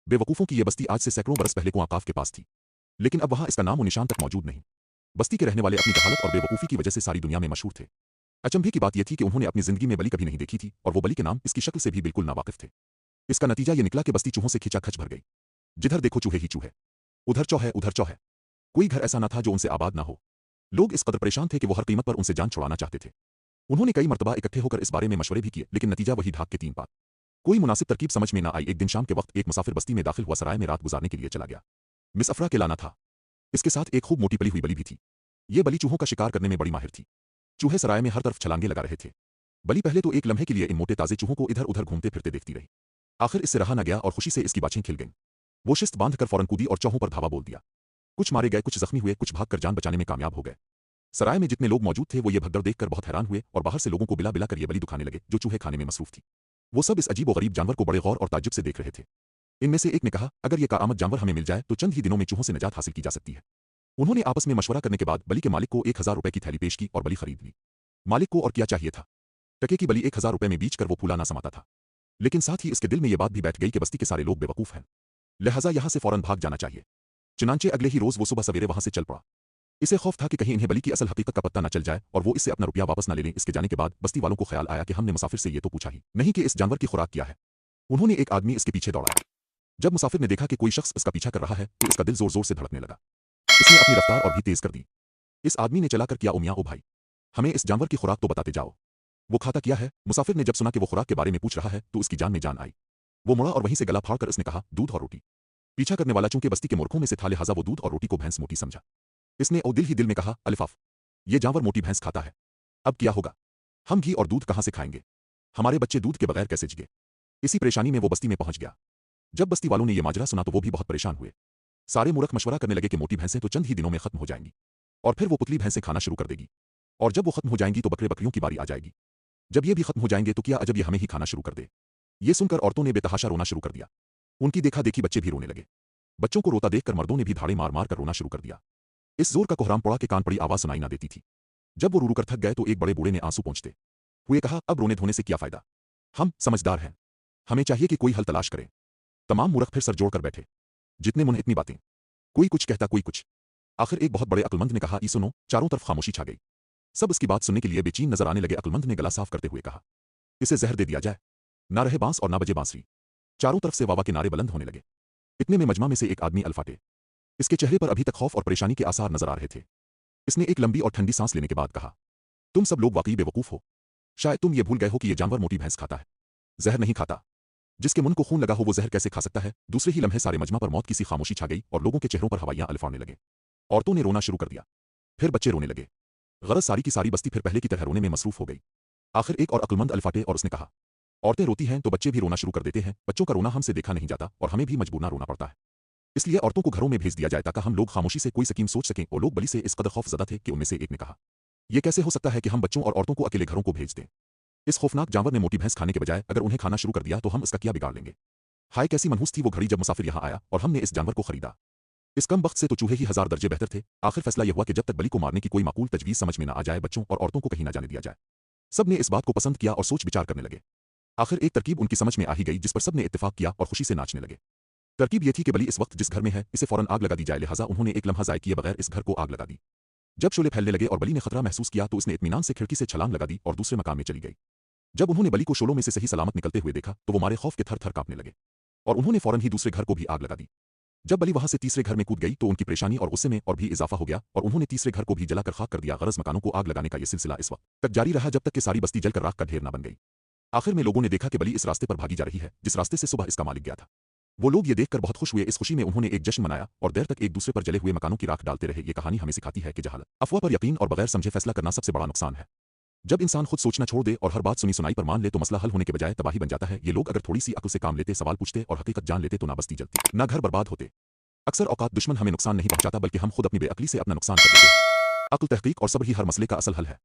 बेवकूफ़ों की यह बस्ती आज से सैकड़ों बरस पहले कुआकाफ के पास थी, लेकिन अब वहां इसका नाम और निशान तक मौजूद नहीं। बस्ती के रहने वाले अपनी जहालत और बेवकूफ़ी की वजह से सारी दुनिया में मशहूर थे। अचंभे की बात यह थी कि उन्होंने अपनी जिंदगी में बलि कभी नहीं देखी थी और वो बलि के नाम, इसकी शक्ल से भी बिल्कुल नावाकिफ थे। इसका नतीजा ये निकला कि बस्ती चूहों से खिंचाखच भर गई। जिधर देखो चूहे ही चूहे, उधर चौहे उधर चौहे। कोई घर ऐसा न था जो उनसे आबाद न हो। लोग इस कदर परेशान थे कि वो हर कीमत पर उनसे जान छुड़ाना चाहते थे। उन्होंने कई मर्तबा इकट्ठे होकर इस बारे में मशवरे भी किए, लेकिन नतीजा वही ढाक के तीन पात। कोई मुनासिब तरकीब समझ में न आई। एक दिन शाम के वक्त एक मुसाफिर बस्ती में दाखिल हुआ, सराय में रात गुजारने के लिए चला गया। मिस अफरा के लाना था। इसके साथ एक खूब मोटी पली हुई बली भी थी। ये बली चूहों का शिकार करने में बड़ी माहिर थी। चूहे सराय में हर तरफ छलांगे लगा रहे थे। बली पहले तो एक लम्हे के लिए इन मोटे ताजे चूहों को इधर उधर घूमते फिरते देखती रही। आखिर इससे रहा न गया और खुशी से इसकी बाछें खिल गईं। वो शिस्त बांधकर फौरन कूदी और चौहों पर धावा बोल दिया। कुछ मारे गए, कुछ जख्मी हुए, कुछ भागकर जान बचाने में कामयाब हो गए। सराय में जितने लोग मौजूद थे वो ये भगदड़ देखकर बहुत हैरान हुए और बाहर से लोगों को बिला बिला कर ये बली दुखाने लगे जो चूहे खाने में मसरूफ थी। वो सब इस अजीब व गरीब जानवर को बड़े गौर और ताज्जुब से देख रहे थे। इनमें से एक ने कहा, अगर ये कारामद जानवर हमें मिल जाए तो चंद ही दिनों में चूहों से निजात हासिल की जा सकती है। उन्होंने आपस में मशवरा करने के बाद बली के मालिक को 1000 रुपए की थैली पेश की और बली खरीद ली। मालिक को और क्या चाहिए था? टके की बली 1000 रुपए में बीच कर वो फूला ना समाता था। लेकिन साथ ही इसके दिल में ये बात भी बैठ गई कि बस्ती के सारे लोग बेवकूफ हैं, लिहाजा यहां से फौरन भाग जाना चाहिए। चुनांचे अगले ही रोज वो सुबह सवेरे वहां से चल पड़ा। इसे खौफ था कि कहीं इन्हें बली की असल हकीकत का पता न चल जाए और वो इससे अपना रुपया वापस न ले लें। इसके जाने के बाद बस्ती वालों को ख्याल आया कि हमने मुसाफिर से ये तो पूछा ही नहीं कि इस जानवर की खुराक क्या है। उन्होंने एक आदमी इसके पीछे दौड़ाया। जब मुसाफिर ने देखा कि कोई शख्स इसका पीछा कर रहा है तो इसका दिल जोर जोर से धड़कने लगा। इसने अपनी रफ्तार और भी तेज कर दी। इस आदमी ने चलाकर किया, ओ मियां ओ भाई, हमें इस जानवर की खुराक तो बताते जाओ। वो खाता क्या है? मुसाफिर ने जब सुना कि वो खुराक के बारे में पूछ रहा है तो उसकी जान में जान आई। वो मुड़ा और वहीं से गला फाड़कर इसने कहा, दूध और रोटी। पीछा करने वाला चूंकि बस्ती के मूर्खों में से था, लिहाजा वो दूध और रोटी को भैंस मोटी समझा। इसने ओ दिल ही दिल में कहा, अलिफाफ, ये जानवर मोटी भैंस खाता है, अब क्या होगा? हम घी और दूध कहां से खाएंगे? हमारे बच्चे दूध के बगैर कैसे जिगे? इसी परेशानी में वो बस्ती में पहुंच गया। जब बस्ती वालों ने यह माजरा सुना तो वो भी बहुत परेशान हुए। सारे मूर्ख मशवरा करने लगे कि मोटी भैंसें तो चंद ही दिनों में खत्म हो जाएंगी और फिर वो पुतली भैंसें खाना शुरू कर देगी, और जब वो खत्म हो जाएंगी तो बकरे बकरियों की बारी आ जाएगी। जब ये भी खत्म हो जाएंगे तो क्या अजब ये हमें ही खाना शुरू कर दे। ये सुनकर औरतों ने बेतहाशा रोना शुरू कर दिया। उनकी देखा देखी बच्चे भी रोने लगे। बच्चों को रोता देखकर मर्दों ने भी धाड़े मार मार कर रोना शुरू कर दिया। इस जोर का कोहराम पड़ा के कान पड़ी आवाज सुनाई ना देती थी। जब वो रू कर थक गए तो एक बड़े बूढ़े ने आंसू पोंछते हुए कहा, अब रोने धोने से क्या फायदा? हम समझदार हैं, हमें चाहिए कि कोई हल तलाश करें। तमाम मूर्ख फिर सर जोड़कर बैठे। जितने मुंह इतनी बातें, कोई कुछ कहता कोई कुछ। आखिर एक बहुत बड़े अक्लमंद ने कहा, ई सुनो। चारों तरफ खामोशी छा गई। सब इसकी बात सुनने के लिए बेचैन नजर आने लगे। अक्लमंद ने गला साफ करते हुए कहा, इसे जहर दे दिया जाए। ना रहे बांस और ना बजे बांसुरी। चारों तरफ से वावा के नारे बुलंद होने लगे। इतने में मजमा में से एक आदमी अल्फाटे। इसके चेहरे पर अभी तक खौफ और परेशानी के आसार नजर आ रहे थे। इसने एक लंबी और ठंडी सांस लेने के बाद कहा, तुम सब लोग वाकई बेवकूफ हो। शायद तुम ये भूल गए हो कि यह जानवर मोटी भैंस खाता है, जहर नहीं खाता। जिसके मुंह को खून लगा हो वो जहर कैसे खा सकता है? दूसरे ही लम्हे सारे मजमा पर मौत की सी खामोशी छा गई और लोगों के चेहरों पर हवाइयां अलिफाड़ने लगे। औरतों ने रोना शुरू कर दिया, फिर बच्चे रोने लगे। गरज सारी की सारी बस्ती फिर पहले की तरह रोने में मसरूफ हो गई। आखिर एक और अक्लमंद अल्फाटे और उसने कहा, औरतें रोती हैं तो बच्चे भी रोना शुरू कर देते हैं। बच्चों का रोना हमसे देखा नहीं जाता और हमें भी मजबूरना रोना पड़ता है। इसलिए औरतों को घरों में भेज दिया जाए ताकि हम लोग खामोशी से कोई स्कीम सोच सकें। और लोग बली से इस कदर खौफजदा थे कि उनमें से एक ने कहा, यह कैसे हो सकता है कि हम बच्चों और औरतों को अकेले घरों को भेज दें? इस खौफनाक जानवर ने मोटी भैंस खाने के बजाय अगर उन्हें खाना शुरू कर दिया तो हम इसका क्या बिगाड़ लेंगे? हाय कैसी मनहूस थी वो घड़ी जब मुसाफिर यहाँ आया और हमने इस जानवर को खरीदा। इस कम वक्त से तो चूहे ही 1000 दर्जे बेहतर थे। आखिर फैसला यह हुआ कि जब तक बली को मारने की कोई माकूल तजवीज समझ में न आ जाए बच्चों और औरतों को कहीं न जाने दिया जाए। सब ने इस बात को पसंद किया और सोच विचार करने लगे। आखिर एक तरकीब उनकी समझ में आ ही गई जिस पर सब ने इत्तेफाक किया और खुशी से नाचने लगे। तरकीब यह थी कि बली इस वक्त जिस घर में है इसे फौरन आग लगा दी जाए। लिहाजा उन्होंने एक लम्हा ज़ाय किए बगैर इस घर को आग लगा दी। जब शोले फैलने लगे और बली ने खतरा महसूस किया तो उसने इत्मीनान से खिड़की से छलांग लगा दी और दूसरे मकान में चली गई। जब उन्होंने बली को शोलों में से सही सलामत निकलते हुए देखा तो वो मारे खौफ के थर थर कांपने लगे और उन्होंने फौरन ही दूसरे घर को भी आग लगा दी। जब बली वहां से तीसरे घर में कूद गई तो उनकी परेशानी और गुस्से में और भी इजाफा हो गया और उन्होंने तीसरे घर को भी जलाकर खाक कर दिया। गरज मकानों को आग लगाने का यह सिलसिला इस वक्त तक जारी रहा जब तक कि सारी बस्ती जलकर राख का ढेर न बन गई। आखिर में लोगों ने देखा कि बली इस रास्ते पर भागी जा रही है जिस रास्ते से सुबह इसका मालिक गया था। वो लोग ये देखकर बहुत खुश हुए। इस खुशी में उन्होंने एक जश्न मनाया और देर तक एक दूसरे पर जले हुए मकानों की राख डालते रहे। ये कहानी हमें सिखाती है कि जहालत, अफवाह पर यकीन और बगैर समझे फैसला करना सबसे बड़ा नुकसान है। जब इंसान खुद सोचना छोड़ दे और हर बात सुनी सुनाई पर मान ले तो मसला हल होने के बजाय तबाही बन जाता है। ये लोग अगर थोड़ी सी अक्ल से काम लेते, सवाल पूछते और हकीकत जान लेते तो ना बस्ती जलती, ना घर बर्बाद होते। अक्सर औकात दुश्मन हमें नुकसान नहीं पहुंचाता बल्कि हम खुद अपनी बेअक्ली से अपना नुकसान कर देते। अक्ल, तहकीक और सब्र ही हर मसले का असल हल है।